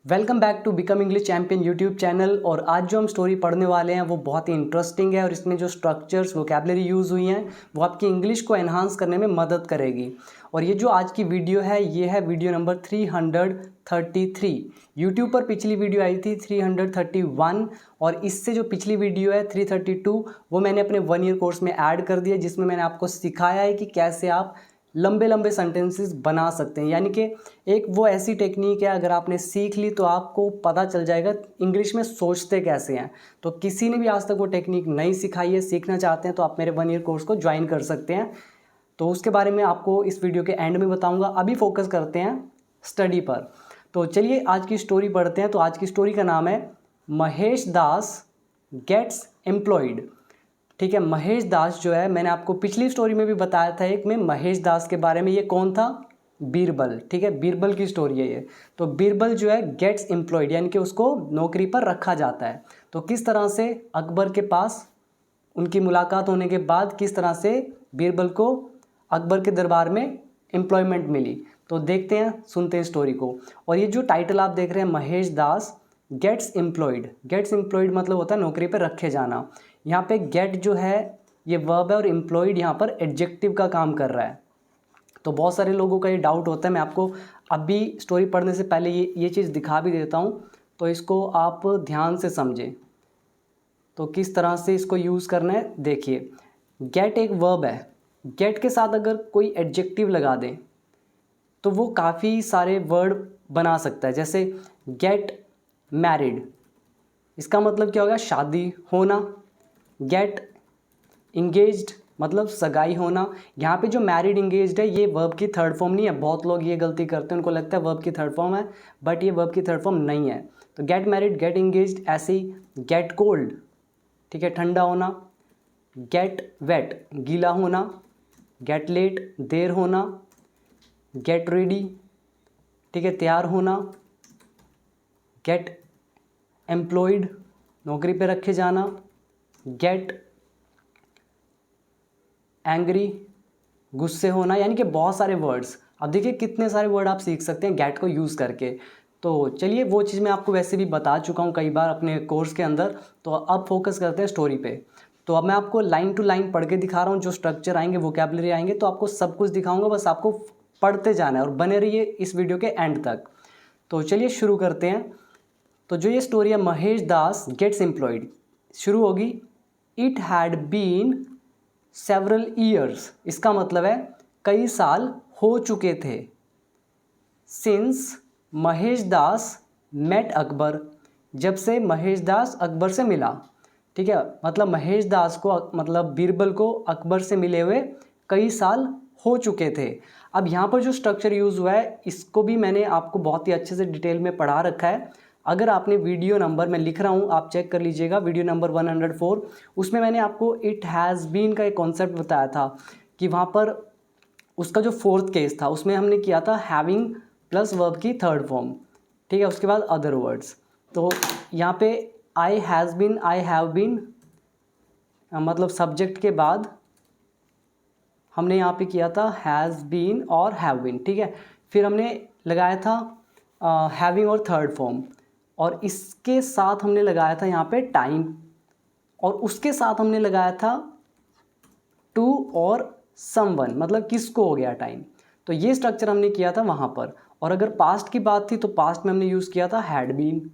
Welcome back to become English champion YouTube channel. और आज जो हम स्टोरी पढ़ने वाले हैं वो बहुत ही इंटरेस्टिंग है और इसमें जो स्ट्रक्चर्स वोकैबलरी यूज़ हुई हैं वो आपकी इंग्लिश को एनहांस करने में मदद करेगी। और ये जो आज की वीडियो है ये है वीडियो नंबर 333। यूट्यूब पर पिछली वीडियो आई थी 331 और इससे जो पिछली वीडियो है 332 वो मैंने अपने 1 ईयर कोर्स में ऐड कर दिया, जिसमें मैंने आपको सिखाया है कि कैसे आप लंबे लंबे सेंटेंसेस बना सकते हैं। यानी कि एक वो ऐसी टेक्निक है, अगर आपने सीख ली तो आपको पता चल जाएगा इंग्लिश में सोचते कैसे हैं। तो किसी ने भी आज तक वो टेक्निक नहीं सिखाई है, सीखना चाहते हैं तो आप मेरे 1 ईयर कोर्स को ज्वाइन कर सकते हैं। तो उसके बारे में आपको इस वीडियो के एंड में बताऊंगा। अभी फोकस करते हैं स्टडी पर। तो चलिए आज की स्टोरी पढ़ते हैं। तो आज की स्टोरी का नाम है महेश दास गेट्स एम्प्लॉयड। ठीक है, महेश दास जो है, मैंने आपको पिछली स्टोरी में भी बताया था एक में महेश दास के बारे में। ये कौन था? बीरबल। ठीक है, बीरबल की स्टोरी है ये। तो बीरबल जो है गेट्स एम्प्लॉयड यानी कि उसको नौकरी पर रखा जाता है। तो किस तरह से अकबर के पास उनकी मुलाकात होने के बाद किस तरह से बीरबल को अकबर के दरबार में एम्प्लॉयमेंट मिली, तो देखते हैं, सुनते हैं स्टोरी को। और ये जो टाइटल आप देख रहे हैं महेश दास गेट्स एम्प्लॉयड, गेट्स एम्प्लॉयड मतलब होता है नौकरी पर रखे जाना। यहाँ पे गेट जो है ये वर्ब है और एम्प्लॉयड यहाँ पर एडजेक्टिव का काम कर रहा है। तो बहुत सारे लोगों का ये डाउट होता है। मैं आपको अभी स्टोरी पढ़ने से पहले ये चीज़ दिखा भी देता हूँ, तो इसको आप ध्यान से समझें। तो किस तरह से इसको यूज़ करना है देखिए। गेट एक वर्ब है, गेट के साथ अगर कोई एडजेक्टिव लगा दें तो वो काफ़ी सारे वर्ड बना सकता है। जैसे गेट मैरिड, इसका मतलब क्या होगा? शादी होना। गेट इंगेज्ड मतलब सगाई होना। यहाँ पे जो मैरिड इंगेज्ड है ये वर्ब की थर्ड फॉर्म नहीं है। बहुत लोग ये गलती करते हैं, उनको लगता है वर्ब की थर्ड फॉर्म है, बट ये वर्ब की थर्ड फॉर्म नहीं है। तो गेट मैरिड, गेट इंगेज्ड। ऐसे ही गेट कोल्ड, ठीक है, ठंडा होना। गेट वेट, गीला होना। गेट लेट, देर होना। गेट रेडी, ठीक है, तैयार होना। गेट एम्प्लॉयड, नौकरी पे रखे जाना। गेट एंग्री, गुस्से होना। यानी कि बहुत सारे वर्ड्स। अब देखिए कितने सारे वर्ड आप सीख सकते हैं गेट को यूज़ करके। तो चलिए, वो चीज़ मैं आपको वैसे भी बता चुका हूँ कई बार अपने कोर्स के अंदर। तो अब फोकस करते हैं स्टोरी पे। तो अब मैं आपको लाइन टू लाइन पढ़ के दिखा रहा हूँ। जो स्ट्रक्चर आएंगे, वोकैबुलरी आएंगे, तो आपको सब कुछ दिखाऊंगा, बस आपको पढ़ते जाना है और बने रहिए इस वीडियो के एंड तक। तो चलिए शुरू करते हैं। तो जो ये स्टोरी है महेश दास गेट्स एम्प्लॉयड, शुरू होगी it had been several years. इसका मतलब है कई साल हो चुके थे। सिंस महेश दास मेट अकबर, जब से महेश दास अकबर से मिला। ठीक है, मतलब महेश दास को मतलब बीरबल को अकबर से मिले हुए कई साल हो चुके थे। अब यहाँ पर जो स्ट्रक्चर यूज़ हुआ है इसको भी मैंने आपको बहुत ही अच्छे से डिटेल में पढ़ा रखा है। अगर आपने वीडियो नंबर, मैं लिख रहा हूँ, आप चेक कर लीजिएगा, वीडियो नंबर 104, उसमें मैंने आपको इट हैज़ बीन का एक कॉन्सेप्ट बताया था कि वहाँ पर उसका जो फोर्थ केस था उसमें हमने किया था हैविंग प्लस वर्ब की थर्ड फॉर्म। ठीक है, उसके बाद अदर वर्ड्स। तो यहाँ पे I has been, I have been, मतलब सब्जेक्ट के बाद हमने यहाँ पे किया था हैज़ बीन और हैव बीन। ठीक है, फिर हमने लगाया था हैविंग और थर्ड फॉर्म, और इसके साथ हमने लगाया था यहाँ पे टाइम, और उसके साथ हमने लगाया था टू और समवन, मतलब किसको हो गया टाइम। तो ये स्ट्रक्चर हमने किया था वहाँ पर। और अगर पास्ट की बात थी तो पास्ट में हमने यूज़ किया था हैड बीन।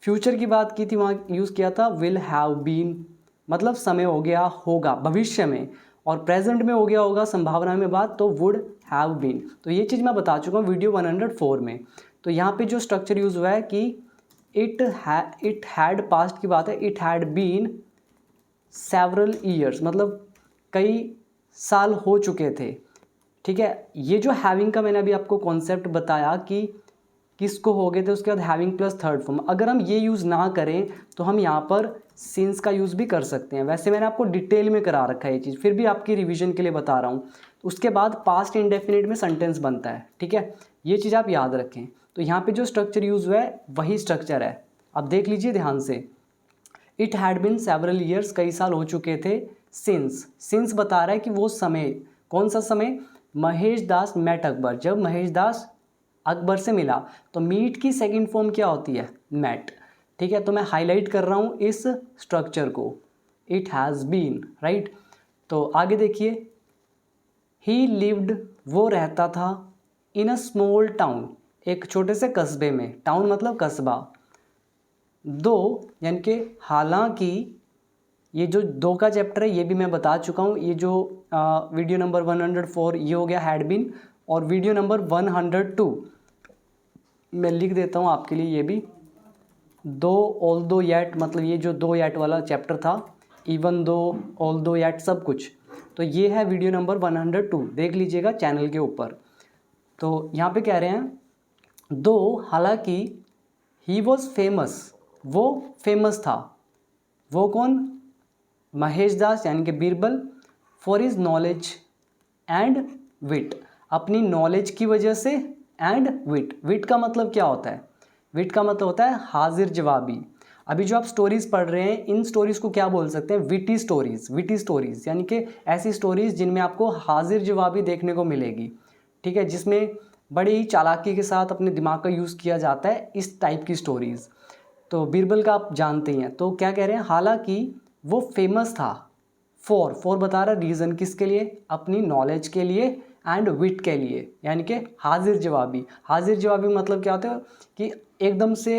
फ्यूचर की बात की थी, वहाँ यूज़ किया था विल हैव बीन, मतलब समय हो गया, होगा भविष्य में। और प्रेजेंट में हो गया होगा संभावना में बात, तो वुड हैव बीन। तो ये चीज़ मैं बता चुका हूँ वीडियो 104 में। तो यहाँ पे जो स्ट्रक्चर यूज़ हुआ है कि इट हैड, पास्ट की बात है, it had been several years, मतलब कई साल हो चुके थे। ठीक है, ये जो हैविंग का मैंने अभी आपको कॉन्सेप्ट बताया कि किसको हो गए थे, उसके बाद हैविंग प्लस थर्ड फॉर्म, अगर हम ये यूज़ ना करें तो हम यहाँ पर सिंस का यूज़ भी कर सकते हैं। वैसे मैंने आपको डिटेल में करा रखा है ये चीज़, फिर भी आपकी रिवीजन के लिए बता रहा हूँ। उसके बाद पास्ट इंडेफिनिट में सेंटेंस बनता है। ठीक है, ये चीज़ आप याद रखें। तो यहाँ पे जो स्ट्रक्चर यूज़ हुआ है वही स्ट्रक्चर है। अब देख लीजिए ध्यान से। It had been several years, कई साल हो चुके थे। सिंस बता रहा है कि वो समय, कौन सा समय? महेश दास मेट अकबर, जब महेश दास अकबर से मिला, तो मीट की सेकंड फॉर्म क्या होती है? मैट। ठीक है, तो मैं हाईलाइट कर रहा हूँ इस स्ट्रक्चर को, इट हैज़ बीन, राइट। तो आगे देखिए, ही लिव्ड, वो रहता था, इन अ स्मॉल टाउन, एक छोटे से कस्बे में, टाउन मतलब कस्बा। दो यानी कि हालांकि, ये जो दो का चैप्टर है ये भी मैं बता चुका हूँ। ये जो वीडियो नंबर 104 ये हो गया हैड बीन, और वीडियो नंबर 102 मैं लिख देता हूँ आपके लिए ये भी, दो ऑल दो येट, मतलब ये जो दो येट वाला चैप्टर था, इवन दो, ऑल दो येट, सब कुछ, तो ये है वीडियो नंबर 102, देख लीजिएगा चैनल के ऊपर। तो यहाँ पे कह रहे हैं, दो हालांकि, ही वॉज फेमस, वो फेमस था, वो कौन? महेश दास यानी कि Birbal, for his knowledge and wit, अपनी नॉलेज की वजह से, एंड विट, विट का मतलब क्या होता है? विट का मतलब होता है हाजिर जवाबी। अभी जो आप स्टोरीज़ पढ़ रहे हैं, इन स्टोरीज़ को क्या बोल सकते हैं? Witty stories. विटी स्टोरीज़ यानी कि ऐसी स्टोरीज़ जिनमें आपको हाजिर जवाबी देखने को मिलेगी, ठीक है, जिसमें बड़ी ही चालाकी के साथ अपने दिमाग का यूज़ किया जाता है, इस टाइप की स्टोरीज़। तो बीरबल का आप जानते हैं। तो क्या कह रहे हैं? हालांकि वो फेमस था, फॉर बता रहा रीज़न, किसके लिए? अपनी नॉलेज के लिए, एंड विट के लिए, यानी कि हाजिर जवाबी। हाजिर जवाबी मतलब क्या होता है? कि एकदम से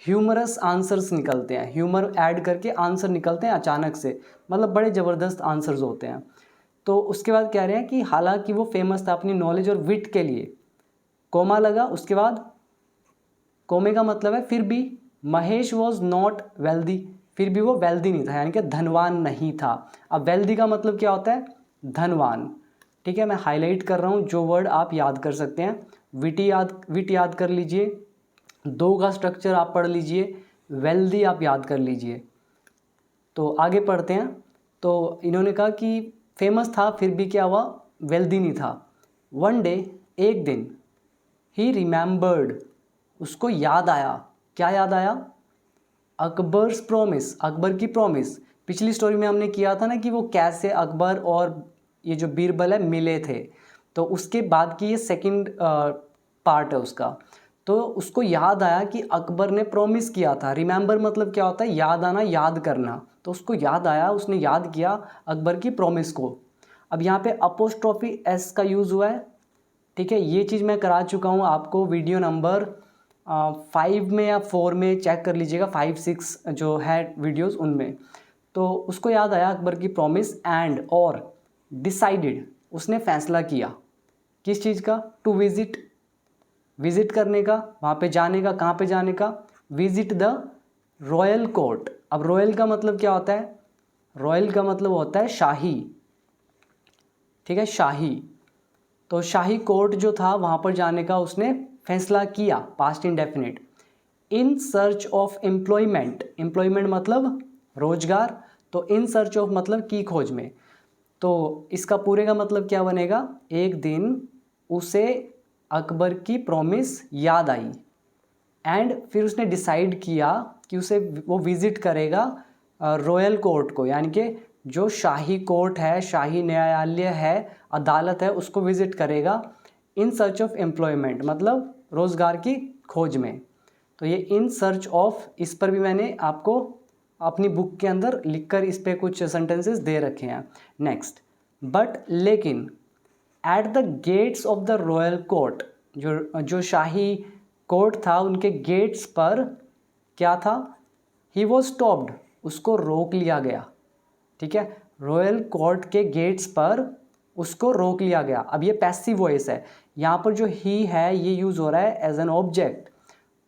ह्यूमरस आंसर्स निकलते हैं, ह्यूमर ऐड करके आंसर निकलते हैं अचानक से, मतलब बड़े ज़बरदस्त आंसर्स होते हैं। तो उसके बाद कह रहे हैं कि हालांकि वो फेमस था अपनी नॉलेज और विट के लिए, कोमा लगा, उसके बाद कोमे का मतलब है फिर भी, महेश वॉज नॉट वेल्दी, फिर भी वो वेल्दी नहीं था, यानी कि धनवान नहीं था। अब वेल्दी का मतलब क्या होता है? धनवान। ठीक है, मैं हाईलाइट कर रहा हूँ जो वर्ड आप याद कर सकते हैं। विट याद कर लीजिए, दो का स्ट्रक्चर आप पढ़ लीजिए, वेल्दी आप याद कर लीजिए। तो आगे पढ़ते हैं। तो इन्होंने कहा कि फेमस था फिर भी क्या हुआ? वेल्दी नहीं था। वन डे, एक दिन, ही रिमेंबर्ड, उसको याद आया। क्या याद आया? अकबर्स प्रॉमिस, अकबर की प्रॉमिस। पिछली स्टोरी में हमने किया था ना कि वो कैसे अकबर और ये जो बीरबल है मिले थे, तो उसके बाद की ये सेकंड पार्ट है उसका। तो उसको याद आया कि अकबर ने प्रॉमिस किया था। रिमेंबर मतलब क्या होता है? याद आना, याद करना। तो उसको याद आया, उसने याद किया अकबर की प्रॉमिस को। अब यहाँ पे अपोस्ट्रोफी एस का यूज़ हुआ है, ठीक है, ये चीज़ मैं करा चुका हूँ आपको वीडियो नंबर 5 में या 4 में, चेक कर लीजिएगा, 5-6 जो है वीडियोस उनमें। तो उसको याद आया अकबर की प्रॉमिस, एंड और डिसाइडेड, उसने फैसला किया किस चीज़ का? टू विजिट, विजिट करने का, वहाँ पे जाने का। कहाँ पे जाने का? Visit the royal court. अब रॉयल का मतलब क्या होता है? रॉयल का मतलब होता है शाही, ठीक है, शाही। तो शाही कोर्ट जो था वहाँ पर जाने का उसने फैसला किया, past indefinite. In search of employment, employment मतलब रोजगार, तो इन सर्च ऑफ मतलब की खोज में। तो इसका पूरे का मतलब क्या बनेगा? एक दिन उसे अकबर की प्रॉमिस याद आई, एंड फिर उसने डिसाइड किया कि उसे वो विज़िट करेगा रॉयल कोर्ट को, यानी कि जो शाही कोर्ट है, शाही न्यायालय है, अदालत है, उसको विज़िट करेगा। इन सर्च ऑफ एम्प्लॉयमेंट मतलब रोज़गार की खोज में। तो ये इन सर्च ऑफ, इस पर भी मैंने आपको अपनी बुक के अंदर लिखकर इस पर कुछ सेंटेंसेस दे रखे हैं। नेक्स्ट, बट लेकिन, at the gates of the royal court, जो शाही कोर्ट था उनके गेट्स पर क्या था? ही वॉज स्टॉप्ड, उसको रोक लिया गया। ठीक है, रॉयल कोर्ट के गेट्स पर उसको रोक लिया गया। अब ये पैसिव वॉइस है, यहाँ पर जो ही है ये यूज़ हो रहा है एज एन ऑब्जेक्ट।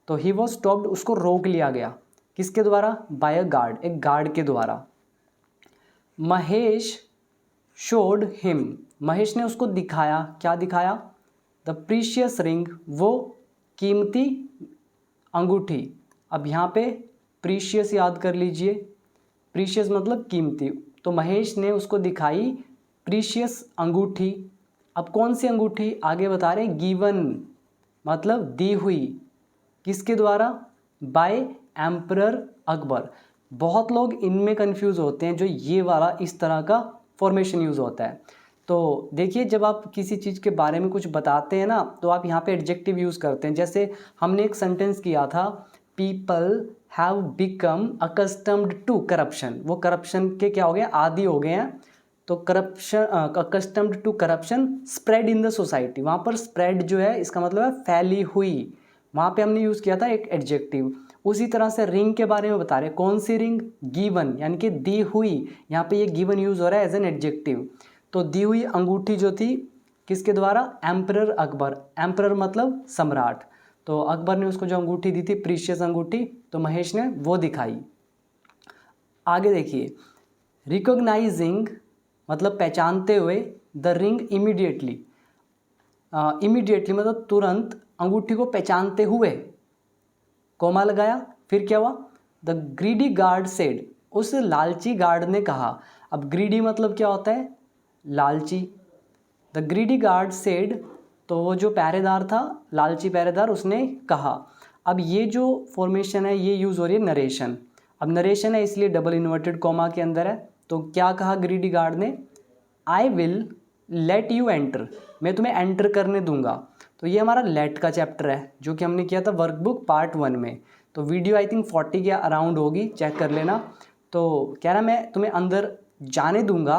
तो ही वॉज स्टॉप्ड, उसको रोक लिया गया, किसके द्वारा? बाय अ गार्ड, एक गार्ड के द्वारा। महेश शोड हिम, महेश ने उसको दिखाया। क्या दिखाया? द प्रीशियस रिंग, वो कीमती अंगूठी। अब यहाँ पे प्रीशियस याद कर लीजिए, प्रीशियस मतलब कीमती। तो महेश ने उसको दिखाई प्रीशियस अंगूठी। अब कौन सी अंगूठी? आगे बता रहे हैं, गिवन मतलब दी हुई, किसके द्वारा? By emperor Akbar. बहुत लोग इनमें कंफ्यूज होते हैं, जो ये वाला इस तरह का फॉर्मेशन यूज़ होता है। तो देखिए, जब आप किसी चीज़ के बारे में कुछ बताते हैं ना, तो आप यहाँ पे एडजेक्टिव यूज़ करते हैं। जैसे हमने एक सेंटेंस किया था, people have become accustomed to corruption. वो करप्शन के क्या हो गए, आदी हो गए हैं। तो corruption, accustomed to corruption spread in the society. वहाँ पर स्प्रेड जो है इसका मतलब है फैली हुई, वहाँ पे हमने यूज़ किया था एक एडजेक्टिव। उसी तरह से रिंग के बारे में बता रहे हैं, कौन सी रिंग, गिवन, यानी कि दी हुई। यहाँ पे ये गिवन यूज़ हो रहा है एज एन एडजेक्टिव। तो दी हुई अंगूठी जो थी किसके द्वारा, एम्परर अकबर। एम्परर मतलब सम्राट। तो अकबर ने उसको जो अंगूठी दी थी, प्रीशियस अंगूठी, तो महेश ने वो दिखाई। आगे देखिए, रिकॉग्नाइजिंग मतलब पहचानते हुए, द रिंग इमीडिएटली। इमीडिएटली मतलब तुरंत, अंगूठी को पहचानते हुए, कोमा लगाया, फिर क्या हुआ, द ग्रीडी गार्ड सेड, उस लालची गार्ड ने कहा। अब ग्रीडी मतलब क्या होता है, लालची। द ग्रीडी गार्ड सेड, तो वो जो पहरेदार था, लालची पहरेदार, उसने कहा। अब ये जो फॉर्मेशन है ये यूज़ हो रही है नरेशन। अब नरेशन है इसलिए डबल इन्वर्टेड कॉमा के अंदर है। तो क्या कहा ग्रीडी गार्ड ने, I will let you enter, मैं तुम्हें एंटर करने दूंगा। तो ये हमारा लेट का चैप्टर है जो कि हमने किया था वर्कबुक पार्ट 1 में। तो वीडियो आई थिंक 40 के अराउंड होगी, चेक कर लेना। तो कह रहा मैं तुम्हें अंदर जाने दूंगा,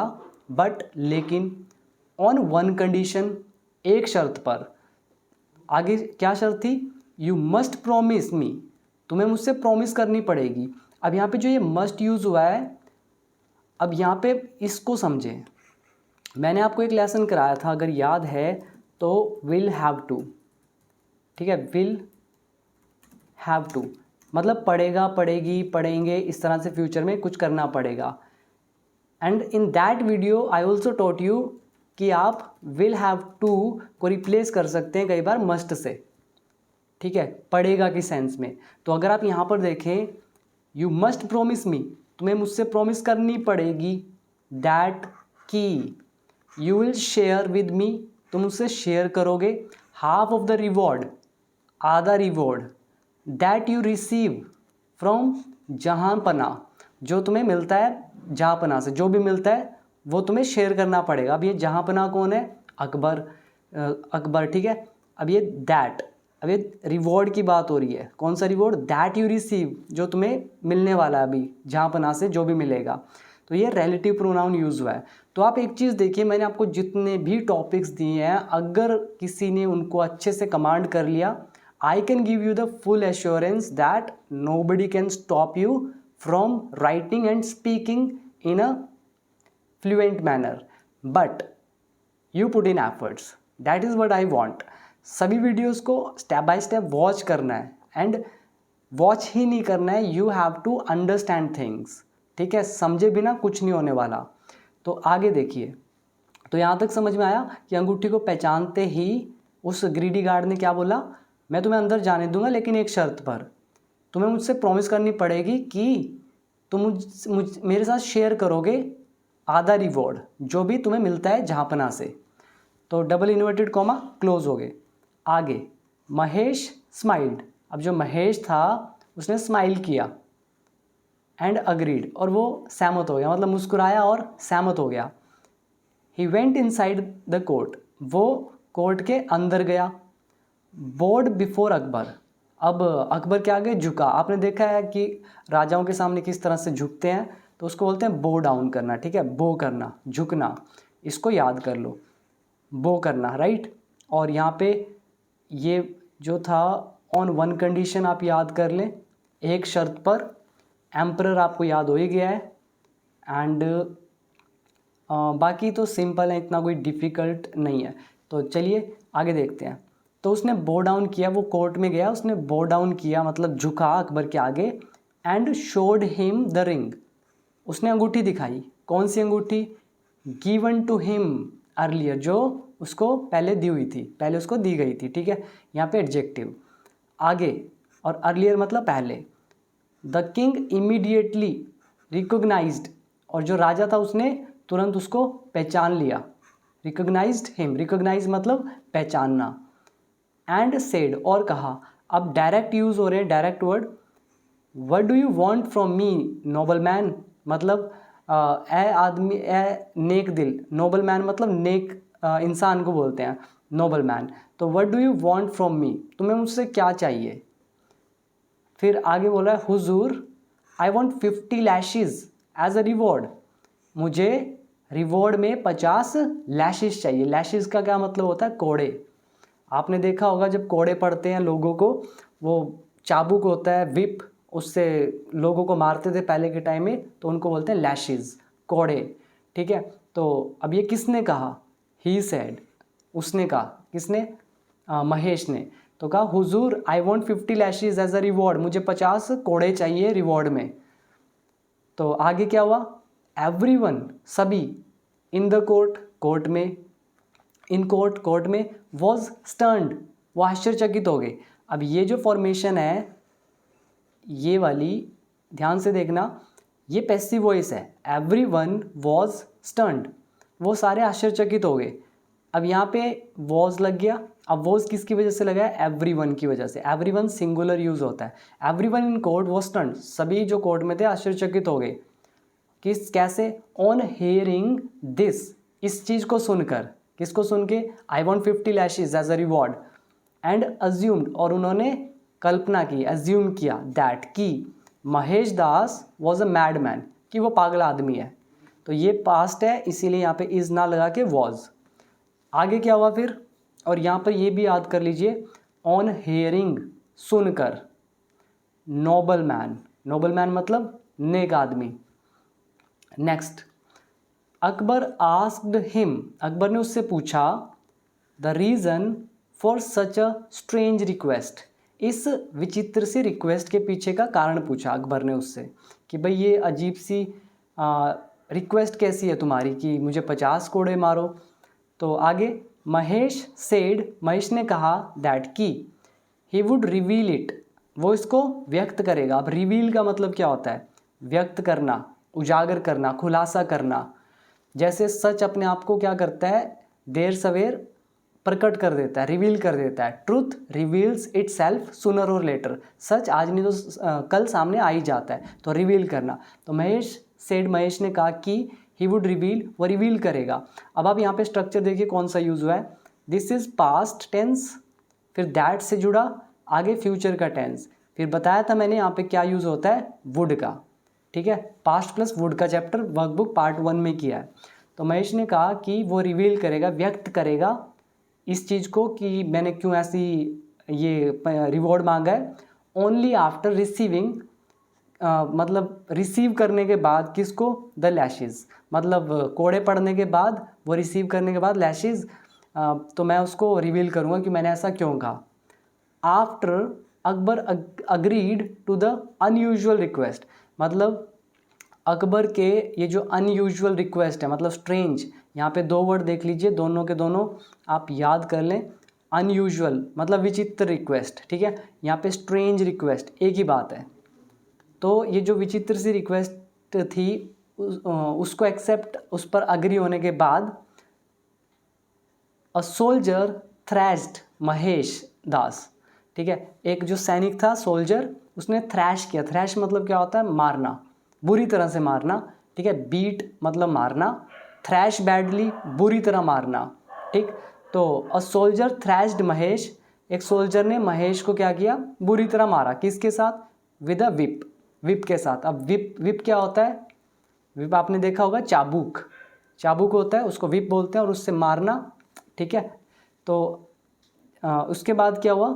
बट लेकिन ऑन वन कंडीशन, एक शर्त पर। आगे क्या शर्त थी, यू मस्ट प्रॉमिस मी, तुम्हें मुझसे प्रॉमिस करनी पड़ेगी। अब यहाँ पे जो ये मस्ट यूज़ हुआ है, अब यहाँ पे इसको समझें। मैंने आपको एक लेसन कराया था अगर याद है तो, विल हैव टू, ठीक है, विल हैव टू मतलब पड़ेगा, पड़ेगी, पढ़ेंगे, इस तरह से फ्यूचर में कुछ करना पड़ेगा। And in that video I also taught you कि आप विल हैव टू को रिप्लेस कर सकते हैं कई बार मस्ट से, ठीक है, पड़ेगा की सेंस में। तो अगर आप यहाँ पर देखें, यू मस्ट प्रॉमिस मी, तुम्हें मुझसे प्रॉमिस करनी पड़ेगी, दैट की you will share with me, तुम मुझसे शेयर करोगे, हाफ ऑफ द रिवॉर्ड, आधा reward, that you receive from जहाँपना, जो तुम्हें मिलता है जहाँपना से, जो भी मिलता है वो तुम्हें शेयर करना पड़ेगा। अब ये जहाँपना कौन है, अकबर, अकबर, ठीक है। अब ये दैट, अब ये रिवॉर्ड की बात हो रही है, कौन सा रिवॉर्ड, दैट यू रिसीव, जो तुम्हें मिलने वाला है अभी जहाँपना से जो भी मिलेगा। तो ये रिलेटिव प्रोनाउन यूज़ हुआ है। तो आप एक चीज़ देखिए, मैंने आपको जितने भी टॉपिक्स दिए हैं, अगर किसी ने उनको अच्छे से कमांड कर लिया, I can give you the full assurance that nobody can stop you from writing and speaking in a fluent manner, but you put in efforts, that is what I want. सभी videos को step by step watch करना है, and watch ही नहीं करना है, you have to understand things, ठीक है, समझे बिना कुछ नहीं होने वाला। तो आगे देखिए, तो यहाँ तक समझ में आया कि अंगूठी को पहचानते ही उस ग्रीडी गार्ड ने क्या बोला, मैं तुम्हें अंदर जाने दूंगा लेकिन एक शर्त पर, तुम्हें मुझसे प्रॉमिस करनी पड़ेगी कि तुम मेरे साथ शेयर करोगे आधा रिवॉर्ड, जो भी तुम्हें मिलता है जहाँपना से। तो डबल इन्वर्टेड कॉमा क्लोज हो गए। आगे, महेश स्माइल्ड, अब जो महेश था उसने स्माइल किया, एंड अग्रीड, और वो सहमत हो गया, मतलब मुस्कुराया और सहमत हो गया। He went inside the court, वो कोर्ट के अंदर गया। बोर्ड बिफोर अकबर, अब अकबर के आगे झुका। आपने देखा है कि राजाओं के सामने किस तरह से झुकते हैं, तो उसको बोलते हैं बो डाउन करना, ठीक है, बो करना, झुकना, इसको याद कर लो, बो करना, राइट। और यहाँ पे ये जो था ऑन वन कंडीशन आप याद कर लें, एक शर्त पर, एम्परर आपको याद हो ही गया है। एंड बाकी तो सिंपल है, इतना कोई डिफ़िकल्ट नहीं है। तो चलिए आगे देखते हैं। तो उसने बो डाउन किया, वो कोर्ट में गया, उसने बो डाउन किया मतलब झुका अकबर के आगे, and showed him the ring, उसने अंगूठी दिखाई। कौन सी अंगूठी, गिवन टू हिम अर्लियर, जो उसको पहले दी हुई थी, पहले उसको दी गई थी, ठीक है, यहाँ पे एडजेक्टिव। आगे, और अर्लियर मतलब पहले। द किंग इमीडिएटली रिकोगनाइज्ड, और जो राजा था उसने तुरंत उसको पहचान लिया, रिकोगनाइज्ड हिम, रिकोगनाइज मतलब पहचानना। एंड सेड, और कहा। अब डायरेक्ट यूज़ हो रहे हैं, direct word, what do you want from me noble man, मतलब ए आदमी, ए नेक दिल, नोबल मैन मतलब नेक इंसान को बोलते हैं नोबल मैन। तो what do you want from me, तुम्हें मुझसे क्या चाहिए। फिर आगे बोल रहा है हुजूर I want 50 lashes as a reward, मुझे रिवॉर्ड में 50 लैशेस चाहिए। लैशेस का क्या मतलब होता है, कोड़े। आपने देखा होगा जब कोड़े पड़ते हैं लोगों को, वो चाबुक होता है विप, उससे लोगों को मारते थे पहले के टाइम में, तो उनको बोलते हैं लैशेस, कोड़े। ठीक है, तो अब ये किसने कहा, ही सेड, उसने कहा, किसने, महेश ने। तो कहा हुजूर I want 50 lashes as a reward, मुझे 50 कोड़े चाहिए रिवॉर्ड में। तो आगे क्या हुआ, एवरीवन, सभी, इन द कोर्ट, कोर्ट में, इन कोर्ट, कोर्ट में, वॉज स्टर्न्ड, वो आश्चर्यचकित हो गए। अब ये जो फॉर्मेशन है ये वाली, ध्यान से देखना, ये पैसिव वॉइस है, एवरीवन वॉज स्टर्न्ड, वो सारे आश्चर्यचकित हो गए। अब यहाँ पे वॉज लग गया, अब वॉज किसकी वजह से लगा है, एवरीवन की वजह से। एवरीवन सिंगुलर यूज होता है। एवरीवन इन कोर्ट वॉज स्टर्न्ड, सभी जो कोर्ट में थे आश्चर्यचकित हो गए। किस, कैसे, ऑन हेयरिंग दिस, इस चीज़ को सुनकर, किसको सुन के, I want 50 lashes as a reward, and assumed, और उन्होंने कल्पना की, अज्यूम किया, दैट कि Mahesh Das was a mad man, कि वो पागल आदमी है। तो ये पास्ट है, इसीलिए यहाँ पे इज ना लगा के वॉज। आगे क्या हुआ फिर, और यहाँ पर ये भी याद कर लीजिए, ऑन हेयरिंग, सुनकर, नोबल मैन, नोबल मैन मतलब नेक आदमी। Next, Akbar asked him, Akbar ने उससे पूछा, the reason for such a strange request, इस विचित्र सी रिक्वेस्ट के पीछे का कारण पूछा अकबर ने उससे, कि भाई ये अजीब सी रिक्वेस्ट कैसी है तुम्हारी कि मुझे 50 कोड़े मारो। तो आगे, महेश सेड, महेश ने कहा, दैट कि ही वुड रिवील इट, वो इसको व्यक्त करेगा। अब रिवील का मतलब क्या होता है, व्यक्त करना, उजागर करना, खुलासा करना। जैसे सच अपने आप को क्या करता है, देर सवेर प्रकट कर देता है, रिवील कर देता है। Truth reveals it self sooner और लेटर, सच आज नहीं तो कल सामने आ ही जाता है, तो रिवील करना। तो महेश सेड, महेश ने कहा कि ही वुड रिवील, वो रिवील करेगा। अब आप यहाँ पे स्ट्रक्चर देखिए कौन सा यूज़ हुआ है, दिस इज़ पास्ट टेंस, फिर दैट से जुड़ा, आगे फ्यूचर का टेंस, फिर बताया था मैंने यहाँ पे क्या यूज़ होता है, वुड का। ठीक है, पास्ट प्लस वुड का चैप्टर वर्कबुक पार्ट 1 में किया है। तो महेश ने कहा कि वो रिवील करेगा, व्यक्त करेगा इस चीज़ को कि मैंने क्यों ऐसी ये रिवॉर्ड मांगा है, ओनली आफ्टर रिसीविंग, मतलब रिसीव करने के बाद, किसको, द लैशेस, मतलब कोड़े पड़ने के बाद, वो रिसीव करने के बाद लैशेस, तो मैं उसको रिवील करूँगा कि मैंने ऐसा क्यों कहा। After Akbar agreed to the unusual request, मतलब अकबर के ये जो अनयूजुअल रिक्वेस्ट है, मतलब स्ट्रेंज, यहाँ पे दो वर्ड देख लीजिए, दोनों के दोनों आप याद कर लें। अनयूजुअल मतलब विचित्र रिक्वेस्ट, ठीक है, यहाँ पे स्ट्रेंज रिक्वेस्ट, एक ही बात है। तो ये जो विचित्र सी रिक्वेस्ट थी उसको एक्सेप्ट, उस पर अग्री होने के बाद, अ सोल्जर थ्रैश्ड महेश दास, ठीक है, एक जो सैनिक था सोल्जर, उसने थ्रैश किया। थ्रैश मतलब क्या होता है, मारना, बुरी तरह से मारना। ठीक है, बीट मतलब मारना, थ्रैश बैडली, बुरी तरह मारना। ठीक, तो अ सोल्जर थ्रैश्ड महेश, एक सोल्जर ने महेश को क्या किया, बुरी तरह मारा। किसके साथ, विद अ विप, विप के साथ। अब विप, विप क्या होता है, विप आपने देखा होगा, चाबुक, चाबुक होता है, उसको विप बोलते हैं, और उससे मारना। ठीक है, तो उसके बाद क्या हुआ,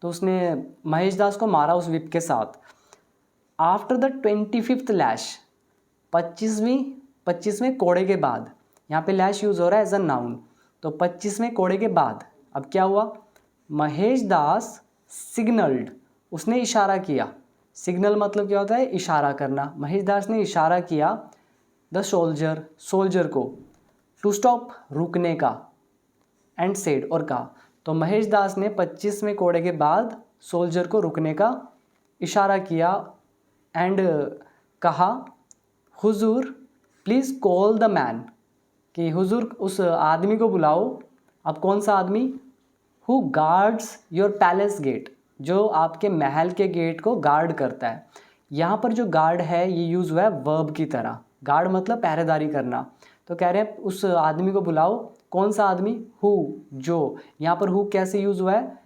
तो उसने महेश दास को मारा उस विप के साथ। आफ्टर द 25th लैश, 25वें कोड़े के बाद, यहाँ पे लैश यूज़ हो रहा है एज अ नाउन, तो 25वें कोड़े के बाद अब क्या हुआ, महेश दास सिग्नल्ड, उसने इशारा किया। सिग्नल मतलब क्या होता है, इशारा करना। महेश दास ने इशारा किया द सोल्जर, सोल्जर को, टू स्टॉप, रुकने का, एंड सेड, और कहा। तो महेश दास ने 25वें कोड़े के बाद सोल्जर को रुकने का इशारा किया एंड कहा, हुजूर प्लीज़ कॉल द मैन, कि हुजूर उस आदमी को बुलाओ। अब कौन सा आदमी, who guards your palace gate, जो आपके महल के गेट को गार्ड करता है। यहाँ पर जो गार्ड है ये यूज़ हुआ है वर्ब की तरह, गार्ड मतलब पहरेदारी करना। तो कह रहे हैं उस आदमी को बुलाओ। कौन सा आदमी? हु, जो। यहाँ पर हु कैसे यूज़ हुआ है?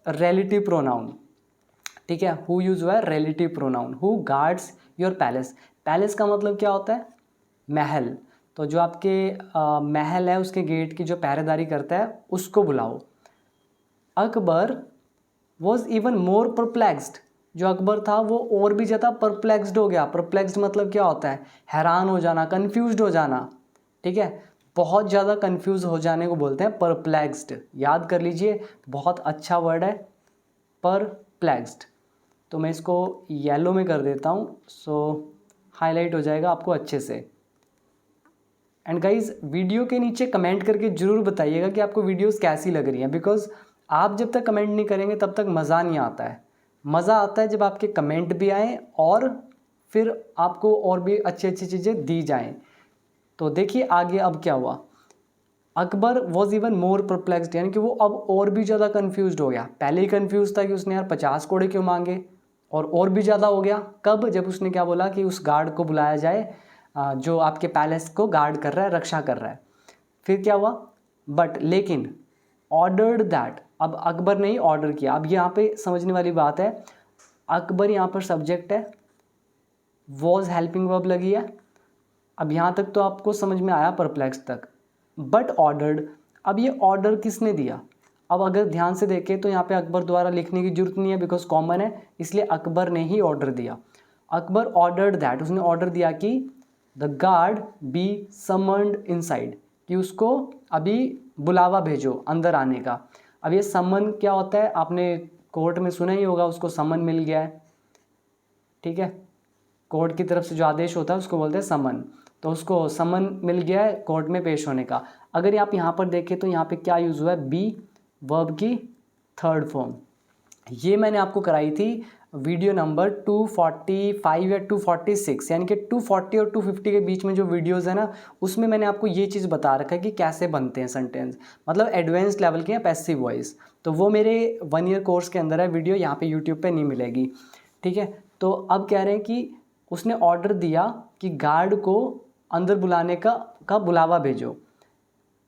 रिलेटिव प्रोनाउन, ठीक है। हु यूज़ हुआ है relative pronoun. Who guards your palace. Palace का मतलब क्या होता है? महल। तो जो आपके महल है उसके गेट की जो पहरेदारी करता है उसको बुलाओ। Akbar was even more perplexed. जो अकबर था वो और भी ज़्यादा परप्लेक्स्ड हो गया। परप्लेक्स्ड मतलब क्या होता है? हैरान हो जाना, कन्फ्यूज्ड हो जाना, ठीक है। बहुत ज़्यादा कन्फ्यूज हो जाने को बोलते हैं परप्लेक्स्ड। याद कर लीजिए, बहुत अच्छा वर्ड है परप्लेक्स्ड। तो मैं इसको येलो में कर देता हूँ, सो हाईलाइट हो जाएगा आपको अच्छे से। एंड गाइज, वीडियो के नीचे कमेंट करके ज़रूर बताइएगा कि आपको वीडियोस कैसी लग रही हैं, बिकॉज आप जब तक कमेंट नहीं करेंगे तब तक मज़ा नहीं आता है। मज़ा आता है जब आपके कमेंट भी आएँ और फिर आपको और भी अच्छी अच्छी चीज़ें दी जाएँ। तो देखिए आगे अब क्या हुआ। Akbar was even more perplexed, यानी कि वो अब और भी ज़्यादा कन्फ्यूज हो गया। पहले ही कन्फ्यूज था कि उसने यार 50 घोड़े क्यों मांगे, और भी ज़्यादा हो गया कब? जब उसने क्या बोला कि उस गार्ड को बुलाया जाए जो आपके पैलेस को गार्ड कर रहा है, रक्षा कर रहा है। फिर क्या हुआ? बट लेकिन ऑर्डर्ड दैट, अब अकबर ने ही ऑर्डर किया। अब यहाँ पे समझने वाली बात है, अकबर यहाँ पर सब्जेक्ट है, वॉज हेल्पिंग वर्ब लगी है। अब यहाँ तक तो आपको समझ में आया परप्लेक्स तक। बट ऑर्डर्ड, अब ये ऑर्डर किसने दिया? अब अगर ध्यान से देखें तो यहाँ पे अकबर द्वारा लिखने की जरूरत नहीं है, बिकॉज कॉमन है, इसलिए अकबर ने ही ऑर्डर दिया। अकबर ऑर्डर्ड दैट, उसने ऑर्डर दिया कि the guard be summoned inside, कि उसको अभी बुलावा भेजो अंदर आने का। अब ये समन क्या होता है? आपने कोर्ट में सुना ही होगा, उसको समन मिल गया है, ठीक है। कोर्ट की तरफ से जो आदेश होता है उसको बोलते हैं समन। तो उसको समन मिल गया है कोर्ट में पेश होने का। अगर आप यहाँ पर देखें तो यहाँ पे क्या यूज़ हुआ है? बी वर्ब की थर्ड फॉर्म। ये मैंने आपको कराई थी वीडियो नंबर 245 या 246, यानी कि 240 और 250 के बीच में जो वीडियोस है ना, उसमें मैंने आपको ये चीज़ बता रखा है कि कैसे बनते हैं सेंटेंस, मतलब एडवांस लेवल के हैं पैसिव वॉइस। तो वो मेरे 1 ईयर कोर्स के अंदर है वीडियो, यहाँ पे यूट्यूब पे नहीं मिलेगी, ठीक है। तो अब कह रहे हैं कि उसने ऑर्डर दिया कि गार्ड को अंदर बुलाने का बुलावा भेजो।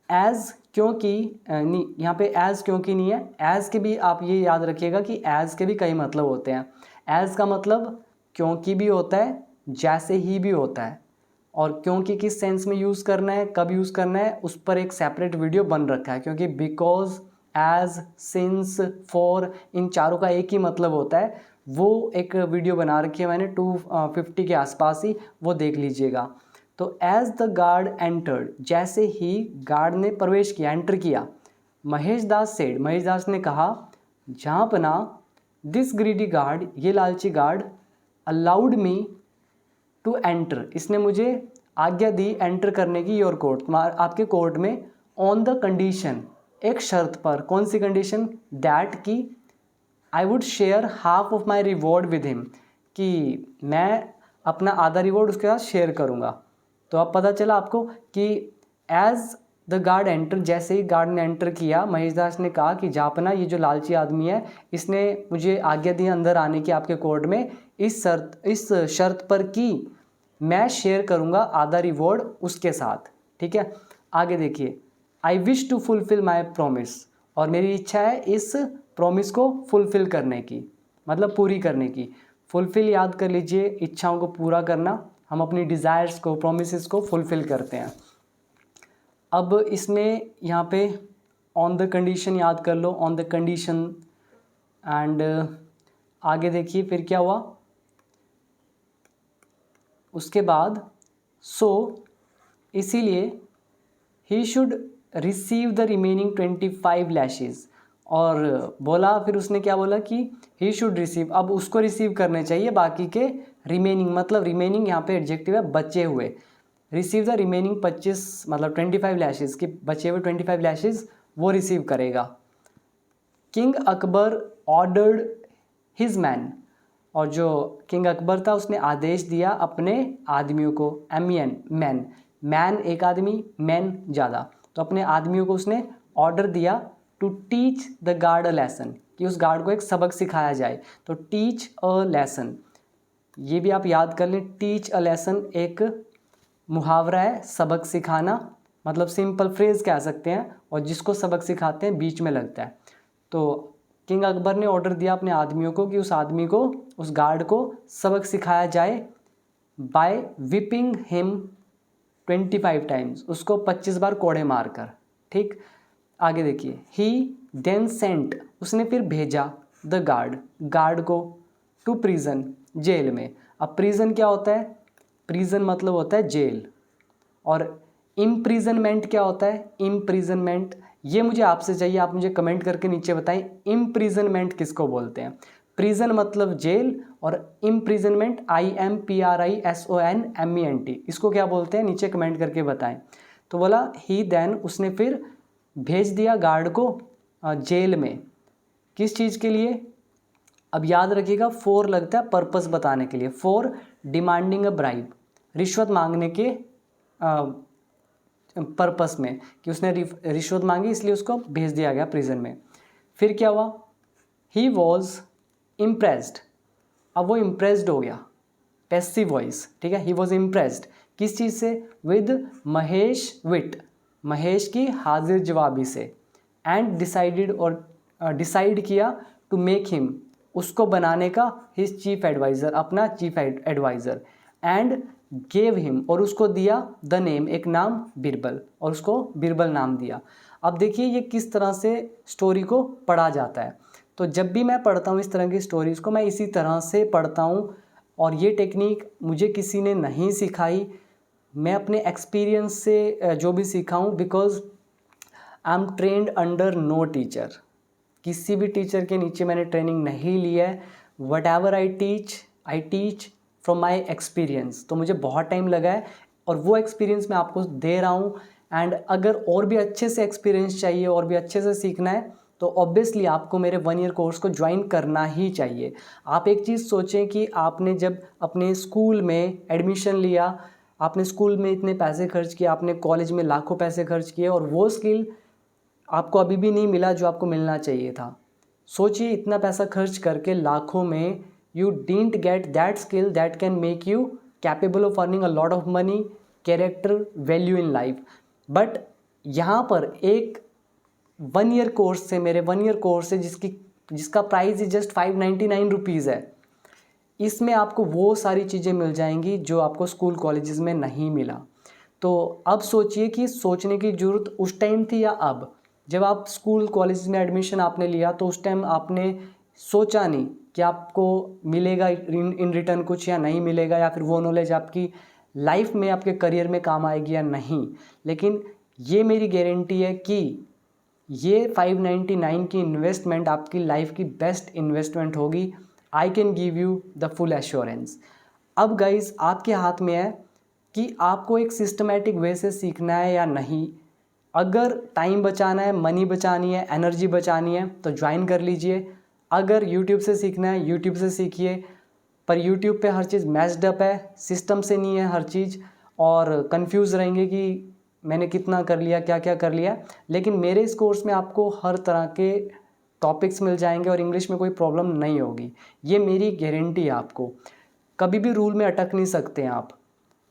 एज़, क्योंकि नहीं, यहाँ पे एज़ क्योंकि नहीं है। एज़ के भी आप ये याद रखिएगा कि एज़ के भी कई मतलब होते हैं। एज़ का मतलब क्योंकि भी होता है, जैसे ही भी होता है। और क्योंकि किस सेंस में यूज़ करना है, कब यूज़ करना है, उस पर एक सेपरेट वीडियो बन रखा है। क्योंकि बिकॉज, एज, सिंस, फॉर, इन चारों का एक ही मतलब होता है। वो एक वीडियो बना रखी है मैंने 250 के आसपास ही, वो देख लीजिएगा। तो एज द गार्ड एंटर्ड, जैसे ही गार्ड ने प्रवेश किया, एंटर किया, महेश दास सेड, महेश दास ने कहा, जहाँ पना दिस ग्रीडी गार्ड, ये लालची guard, allowed me to enter, इसने मुझे आज्ञा दी एंटर करने की योर कोर्ट, आपके कोर्ट में, ऑन द कंडीशन, एक शर्त पर। कौन सी कंडीशन? दैट की I would share half of my reward with him, कि मैं अपना आधा रिवॉर्ड उसके साथ शेयर करूँगा। तो अब पता चला आपको कि एज द गार्ड एंटर, जैसे ही गार्ड ने एंटर किया, महेश दास ने कहा कि जापना, ये जो लालची आदमी है, इसने मुझे आज्ञा दी अंदर आने की आपके कोर्ट में, इस शर्त पर कि मैं शेयर करूंगा आधा रिवॉर्ड उसके साथ, ठीक है। आगे देखिए, I wish to fulfil my promise, और मेरी इच्छा है इस प्रोमिस को फुलफिल करने की, मतलब पूरी करने की। फुलफिल याद कर लीजिए, इच्छाओं को पूरा करना। हम अपनी डिज़ायर्स को, प्रोमिसेस को फुलफिल करते हैं। अब इसमें यहाँ पे ऑन द कंडीशन याद कर लो, ऑन द कंडीशन। एंड आगे देखिए फिर क्या हुआ उसके बाद। सो इसीलिए he should receive the remaining 25 lashes, और बोला, फिर उसने क्या बोला कि ही शुड रिसीव, अब उसको रिसीव करने चाहिए बाकी के रिमेनिंग, मतलब रिमेनिंग यहाँ पे एडजेक्टिव है, बचे हुए। रिसीव द रिमेनिंग 25, मतलब 25 लैशेज़, कि बचे हुए 25 लैशेज़ वो रिसीव करेगा। King Akbar ordered his man, और जो किंग अकबर था उसने आदेश दिया अपने आदमियों को, मैन, मैन एक आदमी, मैन ज़्यादा, तो अपने आदमियों को उसने ऑर्डर दिया to teach the guard a lesson, कि उस गार्ड को एक सबक सिखाया जाए। तो टीच अ लेसन, ये भी आप याद कर लें, टीच अ लेसन एक मुहावरा है सबक सिखाना, मतलब सिंपल फ्रेज कह सकते हैं, और जिसको सबक सिखाते हैं बीच में लगता है। तो किंग अकबर ने ऑर्डर दिया अपने आदमियों को कि उस आदमी को, उस गार्ड को सबक सिखाया जाए बाय विपिंग हिम 25 टाइम्स, उसको 25 बार कोड़े मारकर। ठीक, आगे देखिए, ही देन सेंट, उसने फिर भेजा द गार्ड को टू प्रिजन, जेल में। अब प्रिजन क्या होता है? प्रिजन मतलब होता है जेल, और इम्प्रिजनमेंट क्या होता है? इम्प्रिजनमेंट, ये मुझे आपसे चाहिए, आप मुझे कमेंट करके नीचे बताएं इम्प्रिजनमेंट किसको बोलते हैं। प्रिजन मतलब जेल, और इम्प्रिजनमेंट IMPRISONMENT, इसको क्या बोलते हैं? नीचे कमेंट करके बताएं। तो बोला ही देन, उसने फिर भेज दिया गार्ड को जेल में। किस चीज़ के लिए? अब याद रखिएगा, फॉर लगता है पर्पस बताने के लिए। फॉर डिमांडिंग अ ब्राइब, रिश्वत मांगने के पर्पस में, कि उसने रिश्वत मांगी इसलिए उसको भेज दिया गया प्रिजन में। फिर क्या हुआ? ही वॉज इम्प्रेस्ड, अब वो इम्प्रेस्ड हो गया, पैसिव वॉइस, ठीक है। ही वॉज इम्प्रेस्ड किस चीज़ से? विद महेश विट, महेश की हाजिर जवाबी से। एंड डिसाइडेड, और डिसाइड किया टू मेक हिम, उसको बनाने का, हिज चीफ एडवाइज़र, अपना chief adviser. And gave him, और उसको दिया द नेम, एक नाम, बिरबल, और उसको बिरबल नाम दिया। अब देखिए ये किस तरह से स्टोरी को पढ़ा जाता है। तो जब भी मैं पढ़ता हूँ इस तरह की स्टोरीज़ को, मैं इसी तरह से पढ़ता हूँ, और ये टेक्निक मुझे किसी ने नहीं सिखाई, मैं अपने एक्सपीरियंस से जो भी सीखा हूँ, because I am trained under no teacher, किसी भी टीचर के नीचे मैंने ट्रेनिंग नहीं ली है। What ever I teach from my experience. तो मुझे बहुत टाइम लगा है, और वो एक्सपीरियंस मैं आपको दे रहा हूँ। एंड अगर और भी अच्छे से एक्सपीरियंस चाहिए, और भी अच्छे से सीखना है, तो ऑब्वियसली आपको मेरे 1 ईयर कोर्स को ज्वाइन करना ही चाहिए। आप एक चीज़ सोचें कि आपने जब अपने स्कूल में एडमिशन लिया, आपने स्कूल में इतने पैसे खर्च किए, आपने कॉलेज में लाखों पैसे खर्च किए, और वो स्किल आपको अभी भी नहीं मिला जो आपको मिलना चाहिए था। सोचिए, इतना पैसा खर्च करके लाखों में, you didn't get that skill that can make you capable of earning a lot of money, character, value in life. But यहाँ पर एक 1 ईयर कोर्स से, मेरे 1 ईयर कोर्स से, जिसका प्राइस ही जस्ट 599 रुपीज़ है, इसमें आपको वो सारी चीज़ें मिल जाएंगी जो आपको स्कूल कॉलेजेस में नहीं मिला। तो अब सोचिए कि सोचने की ज़रूरत उस टाइम थी या अब? जब आप स्कूल कॉलेज में एडमिशन आपने लिया, तो उस टाइम आपने सोचा नहीं कि आपको मिलेगा इन रिटर्न कुछ या नहीं मिलेगा, या फिर वो नॉलेज आपकी लाइफ में, आपके करियर में काम आएगी या नहीं। लेकिन ये मेरी गारंटी है कि ये 599 की इन्वेस्टमेंट आपकी लाइफ की बेस्ट इन्वेस्टमेंट होगी। आई can give you the full assurance. अब गाइज आपके हाथ में है कि आपको एक सिस्टमेटिक वे से सीखना है या नहीं। अगर टाइम बचाना है, मनी बचानी है, एनर्जी बचानी है, तो ज्वाइन कर लीजिए। अगर यूट्यूब से सीखना है, यूट्यूब से सीखिए, पर यूट्यूब पे हर चीज़ मैच्ड अप है, सिस्टम से नहीं है हर चीज़, और कंफ्यूज रहेंगे कि मैंने कितना कर लिया, क्या क्या कर लिया। लेकिन मेरे इस कोर्स में आपको हर तरह के टॉपिक्स मिल जाएंगे, और इंग्लिश में कोई प्रॉब्लम नहीं होगी, ये मेरी गारंटी है। आपको कभी भी रूल में अटक नहीं सकते हैं आप।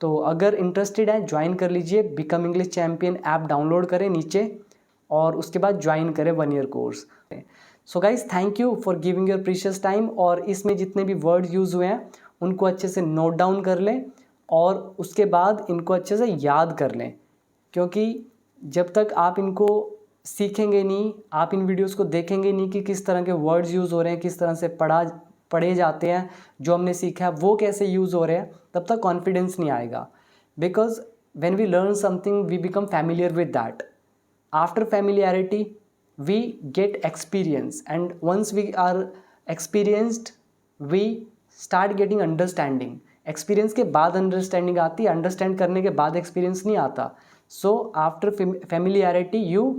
तो अगर इंटरेस्टेड है, ज्वाइन कर लीजिए। Become English champion app download करें नीचे, और उसके बाद ज्वाइन करें 1 year course. So guys, thank you for giving your precious time. और इसमें जितने भी वर्ड यूज़ हुए हैं उनको अच्छे से नोट डाउन कर लें, और उसके बाद इनको अच्छे से याद कर लें, क्योंकि जब तक आप इनको सीखेंगे नहीं, आप इन वीडियोस को देखेंगे नहीं कि किस तरह के वर्ड्स यूज़ हो रहे हैं, किस तरह से पढ़े जाते हैं, जो हमने सीखा है वो कैसे यूज़ हो रहे हैं, तब तक कॉन्फिडेंस नहीं आएगा। Because when we learn something we become familiar with that. After familiarity we get experience, and once we are experienced we start getting understanding. Experience के बाद अंडरस्टैंडिंग आती है, अंडरस्टैंड करने के बाद एक्सपीरियंस नहीं आता। So after familiarity you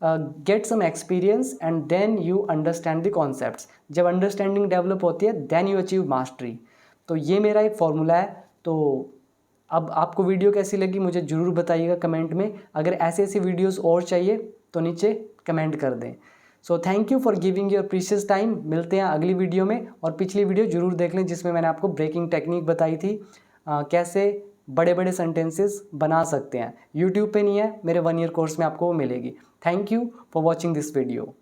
get some experience, and then you understand the concepts. जब अंडरस्टैंडिंग डेवलप होती है, देन यू अचीव मास्टरी। तो ये मेरा एक फॉर्मूला है। तो अब आपको वीडियो कैसी लगी मुझे ज़रूर बताइएगा कमेंट में। अगर ऐसे ऐसी वीडियोस और चाहिए तो नीचे कमेंट कर दें। So thank you for giving your precious time. मिलते हैं अगली वीडियो में, और पिछली वीडियो ज़रूर देख लें जिसमें मैंने आपको ब्रेकिंग टेक्निक बताई थी, कैसे बड़े बड़े सेंटेंसेस बना सकते हैं। यूट्यूब पे नहीं है, मेरे 1 ईयर कोर्स में आपको वो मिलेगी। Thank you for watching this video.